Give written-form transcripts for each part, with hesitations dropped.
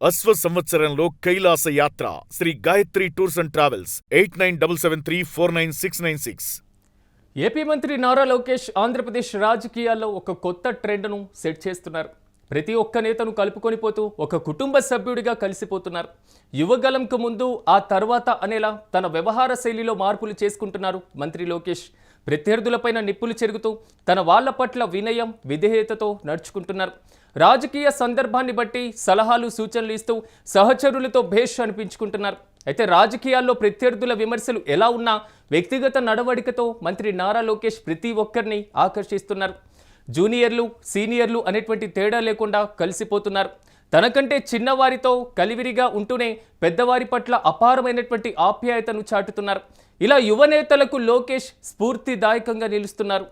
అశ్వ సంవత్సరంలో కైలాస యాత్ర Shri Gayatri tours and travels 8977349696. AP మంత్రి నారా లోకేష్ ఆంధ్రప్రదేశ్ రాజకీయాల్లో ఒక కొత్త ట్రెండ్ను సెట్ చేస్తున్నారు. ప్రతి ఒక్క నేతను కలుపుకొని పోతూ ఒక కుటుంబ సభ్యుడిగా కలిసిపోతున్నారు. యువగలంకు ముందు ఆ తర్వాత అనేలా తన వ్యవహార శైలిలో మార్పులు చేసుకుంటున్నారు మంత్రి లోకేష్. ప్రత్యర్థులపైన నిప్పులు చెరుగుతూ తన వాళ్ల పట్ల వినయం విధేయతతో నడుచుకుంటున్నారు. రాజకీయ సందర్భాన్ని బట్టి సలహాలు సూచనలు ఇస్తూ సహచరులతో భేష్ అనిపించుకుంటున్నారు. అయితే రాజకీయాల్లో ప్రత్యర్థుల విమర్శలు ఎలా ఉన్నా వ్యక్తిగత నడవడికతో మంత్రి నారా లోకేష్ ప్రతి ఒక్కరిని ఆకర్షిస్తున్నారు. జూనియర్లు సీనియర్లు అనేటువంటి తేడా లేకుండా కలిసిపోతున్నారు. తనకంటే చిన్నవారితో కలివిరిగా ఉంటూనే పెద్దవారి పట్ల అపారమైనటువంటి ఆప్యాయతను చాటుతున్నారు. ఇలా యువనేతలకు లోకేష్ స్ఫూర్తిదాయకంగా నిలుస్తున్నారు.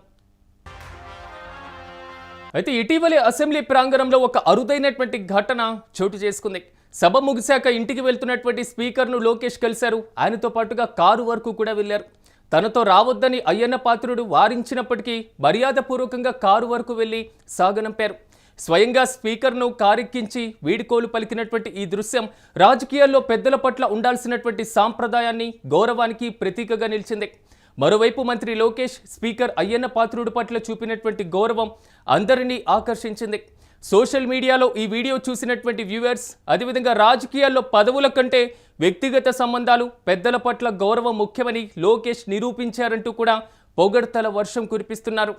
అయితే ఇటీవలే అసెంబ్లీ ప్రాంగణంలో ఒక అరుదైనటువంటి ఘటన చోటు చేసుకుంది. సభ ముగిశాక ఇంటికి వెళ్తున్నటువంటి స్పీకర్ను లోకేష్ కలిశారు. ఆయనతో పాటుగా కారు వరకు కూడా వెళ్లారు. తనతో రావద్దని అయ్యన్న పాత్రుడు వారించినప్పటికీ మర్యాదపూర్వకంగా కారు వరకు వెళ్లి సాగనంపారు. స్వయంగా స్పీకర్ను కారెక్కించి వీడ్కోలు పలికినటువంటి ఈ దృశ్యం రాజకీయాల్లో పెద్దల పట్ల ఉండాల్సినటువంటి సాంప్రదాయాన్ని గౌరవానికి ప్రతీకగా నిలిచింది. మరోవైపు మంత్రి లోకేష్ స్పీకర్ అయ్యన్న పాత్రుడు పట్ల చూపినటువంటి గౌరవం అందరినీ ఆకర్షించింది. సోషల్ మీడియాలో ఈ వీడియో చూసినటువంటి వ్యూవర్స్ అదేవిధంగా రాజకీయాల్లో పదవుల కంటే వ్యక్తిగత సంబంధాలు పెద్దల పట్ల గౌరవం ముఖ్యమని లోకేష్ నిరూపించారంటూ కూడా పొగడ్తల వర్షం కురిపిస్తున్నారు.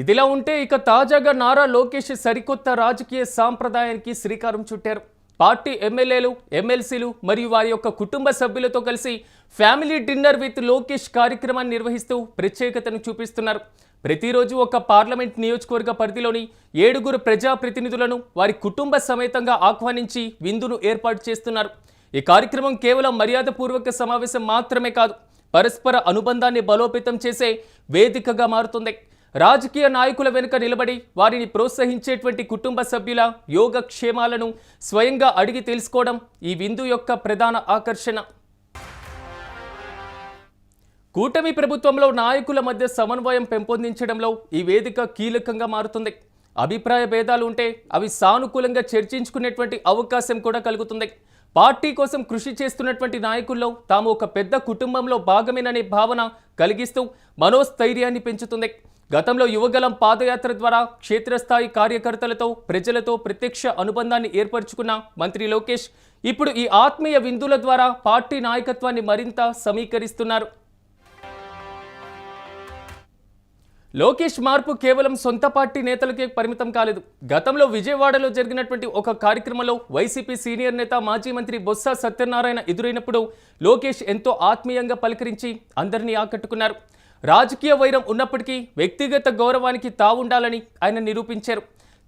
ఇదిలా ఉంటే ఇక తాజాగా నారా లోకేష్ సరికొత్త రాజకీయ సాంప్రదాయానికి శ్రీకారం చుట్టారు. పార్టీ ఎమ్మెల్యేలు ఎమ్మెల్సీలు మరియు వారి యొక్క కుటుంబ సభ్యులతో కలిసి ఫ్యామిలీ డిన్నర్ విత్ లోకేష్ కార్యక్రమాన్ని నిర్వహిస్తూ ప్రత్యేకతను చూపిస్తున్నారు. ప్రతిరోజు ఒక పార్లమెంట్ నియోజకవర్గ పరిధిలోని 7 ప్రజాప్రతినిధులను వారి కుటుంబ సమేతంగా ఆహ్వానించి విందును ఏర్పాటు చేస్తున్నారు. ఈ కార్యక్రమం కేవలం మర్యాదపూర్వక సమావేశం మాత్రమే కాదు, పరస్పర అనుబంధాన్ని బలోపేతం చేసే వేదికగా మారుతుంది. రాజకీయ నాయకుల వెనుక నిలబడి వారిని ప్రోత్సహించేటువంటి కుటుంబ సభ్యుల యోగక్షేమాలను స్వయంగా అడిగి తెలుసుకోవడం ఈ విందు యొక్క ప్రధాన ఆకర్షణ. కూటమి ప్రభుత్వంలో నాయకుల మధ్య సమన్వయం పెంపొందించడంలో ఈ వేదిక కీలకంగా మారుతుంది. అభిప్రాయ భేదాలు ఉంటే అవి సానుకూలంగా చర్చించుకునేటువంటి అవకాశం కూడా కలుగుతుంది. పార్టీ కోసం కృషి చేస్తున్నటువంటి నాయకుల్లో తాము ఒక పెద్ద కుటుంబంలో భాగమేననే భావన కలిగిస్తూ మనోస్థైర్యాన్ని పెంచుతుంది. గతంలో యువగలం పాదయాత్ర ద్వారా క్షేత్రస్థాయి కార్యకర్తలతో ప్రజలతో ప్రత్యక్ష అనుబంధాన్ని ఏర్పరచుకున్న మంత్రి లోకేష్ ఇప్పుడు ఈ ఆత్మీయ విందుల ద్వారా పార్టీ నాయకత్వాన్ని మరింత సమీకరిస్తున్నారు. లోకేష్ మార్పు కేవలం సొంత పార్టీ నేతలకే పరిమితం కాలేదు. గతంలో విజయవాడలో జరిగినటువంటి ఒక కార్యక్రమంలో వైసీపీ సీనియర్ నేత మాజీ మంత్రి బొత్స సత్యనారాయణ ఎదురైనప్పుడు లోకేష్ ఎంతో ఆత్మీయంగా పలకరించి అందరినీ ఆకట్టుకున్నారు. రాజకీయ వైరం ఉన్నప్పటికీ వ్యక్తిగత గౌరవానికి తావుండాలని ఆయన నిరూపించారు.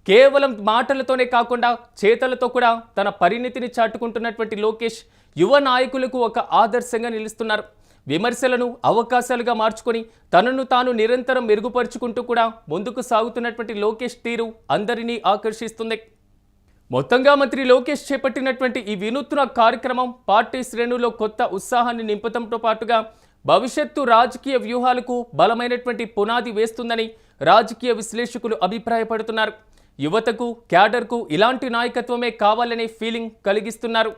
కేవలం మాటలతోనే కాకుండా చేతలతో కూడా తన పరిణితిని చాటుకుంటున్నటువంటి లోకేష్ యువ నాయకులకు ఒక ఆదర్శంగా నిలుస్తున్నారు. విమర్శలను అవకాశాలుగా మార్చుకొని తనను తాను నిరంతరం మెరుగుపరుచుకుంటూ కూడా ముందుకు సాగుతున్నటువంటి లోకేష్ తీరు అందరినీ ఆకర్షిస్తుంది. మొత్తంగా మంత్రి లోకేష్ చేపట్టినటువంటి ఈ వినూత్న కార్యక్రమం పార్టీ శ్రేణుల్లో కొత్త ఉత్సాహాన్ని నింపడంతో పాటుగా భవిష్యత్తు రాజకీయ వ్యూహాలకు బలమైనటువంటి పునాది వేస్తుందని రాజకీయ విశ్లేషకులు అభిప్రాయపడుతున్నారు. యువతకు క్యాడర్కు ఇలాంటి నాయకత్వమే కావాలనే ఫీలింగ్ కలిగిస్తున్నారు.